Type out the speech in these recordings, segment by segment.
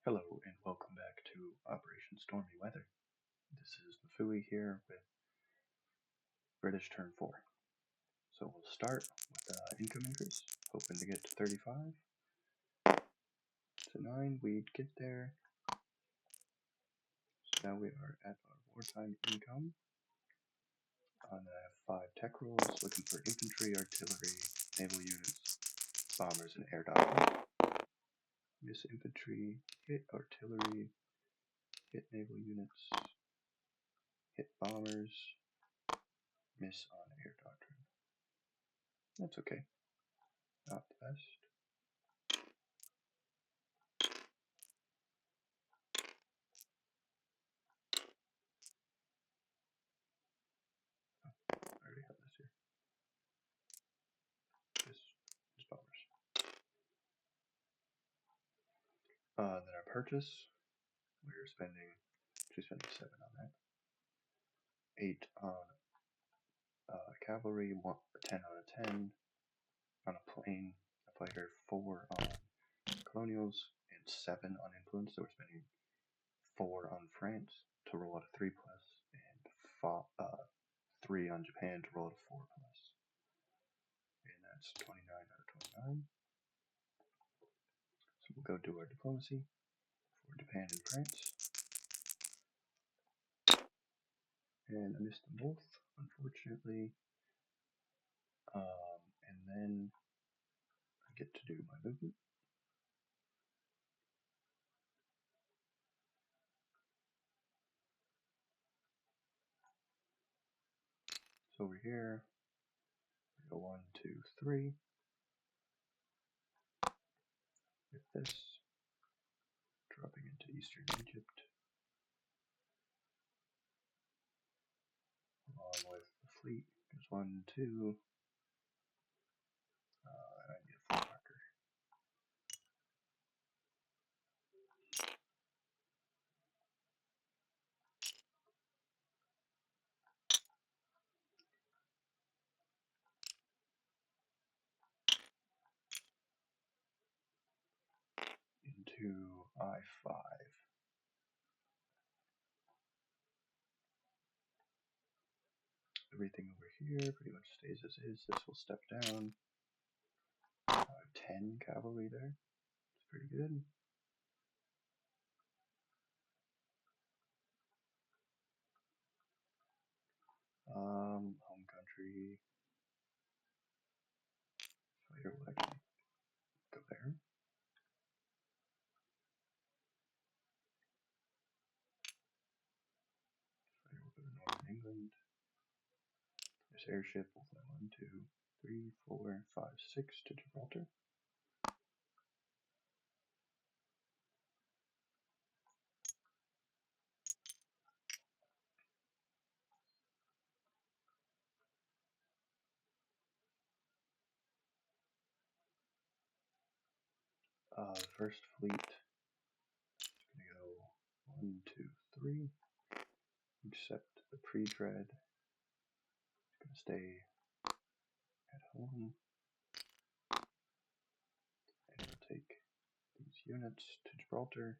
Hello and welcome back to Operation Stormy Weather. This is Mafui here with British Turn 4. So we'll start with income increase, hoping to get to 35. To 9, we'd get there. So now we are at our wartime income. And I have 5 tech rolls, looking for infantry, artillery, naval units, bombers, and air doctrine. Miss infantry, hit artillery, hit naval units, hit bombers, miss on air doctrine. That's okay. Not the best. I already have this here. Just bombers. Then our purchase, we're spending 7 on that. 8 on cavalry, 10 on a 10 on a plane, a fighter, 4 on colonials, and 7 on influence. So we're spending 4 on France to roll out a 3+, and 3 on Japan to roll out a 4+. And that's 29 out of 29. So we'll go do our diplomacy for Japan and France. And I missed them both, unfortunately. And then I get to do my movement. So over here, we go 1, 2, 3. With this, dropping into Eastern Egypt, along with the fleet. Goes 1, 2. I need a fleet marker. Into I-5. Everything over here pretty much stays as is. This will step down. 10 cavalry there. It's pretty good. Home country. Fighter will actually go there. Fighter will go to Northern England. This airship will fly 1, 2, 3, 4, 5, 6 to Gibraltar. The first fleet is going to go 1, 2, 3. Except the pre-dread is going to stay at home. And we'll take these units to Gibraltar.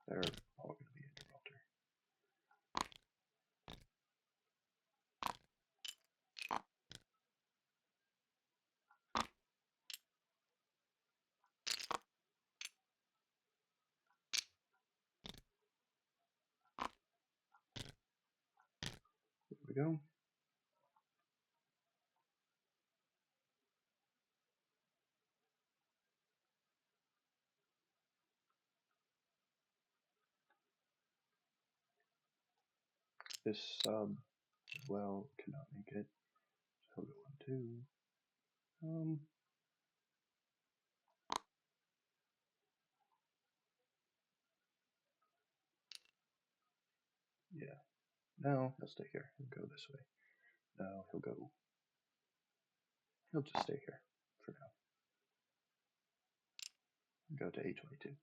They're all going to be in Gibraltar. There we go. This sub as well cannot make it. So he'll go 1, 2. Yeah. No, he'll stay here. He'll go this way. No, he'll go. He'll just stay here for now. Go to A22.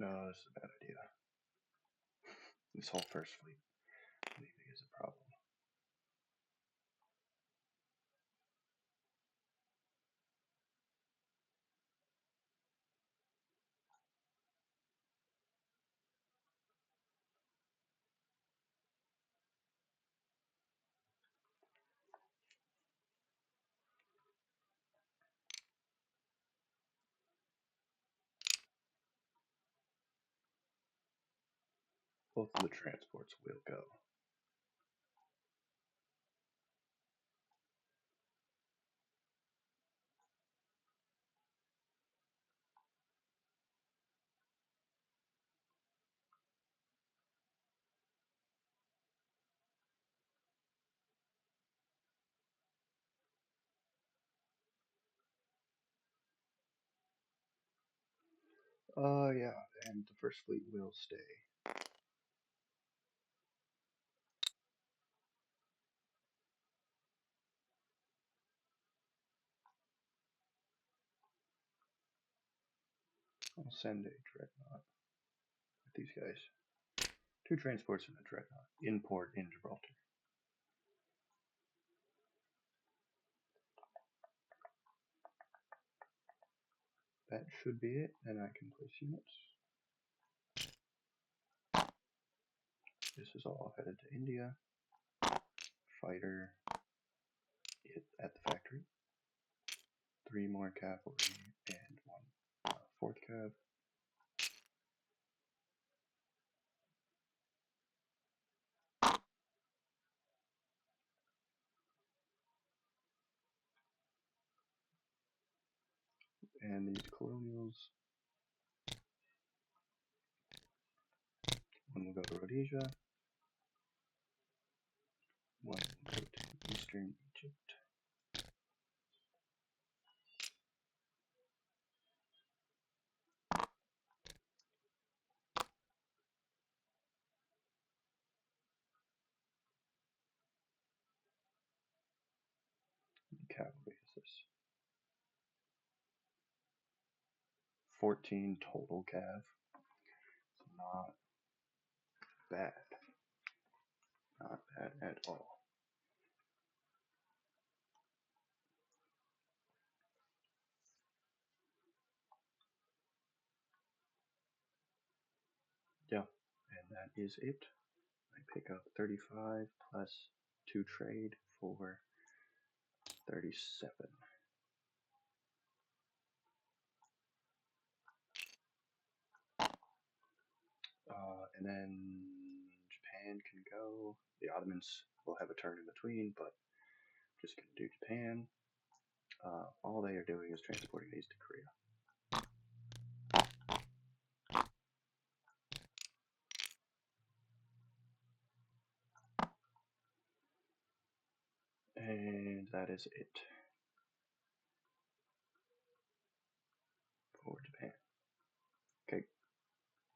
No, this is a bad idea. This whole first fleet leaving is a problem. Both of the transports will go. Yeah, and the first fleet will stay. I'll send a dreadnought with these guys. 2 transports and a dreadnought in port in Gibraltar. That should be it, and I can place units. This is all headed to India. Fighter at the factory. 3 more cavalry and 1 4th cav. And these colonials. 1 will go to Rhodesia. 1 will go to Eastern Egypt. Cavalry is this. 14 total cav. It's not bad. Not bad at all. Yeah, and that is it. I pick up 35 plus 2 trade for 37. And then Japan can go. The Ottomans will have a turn in between, but just gonna do Japan. All they are doing is transporting these to Korea. And that is it for Japan. Okay,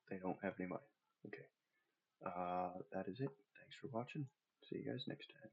they don't have any money. Okay, that is it. Thanks for watching. See you guys next time.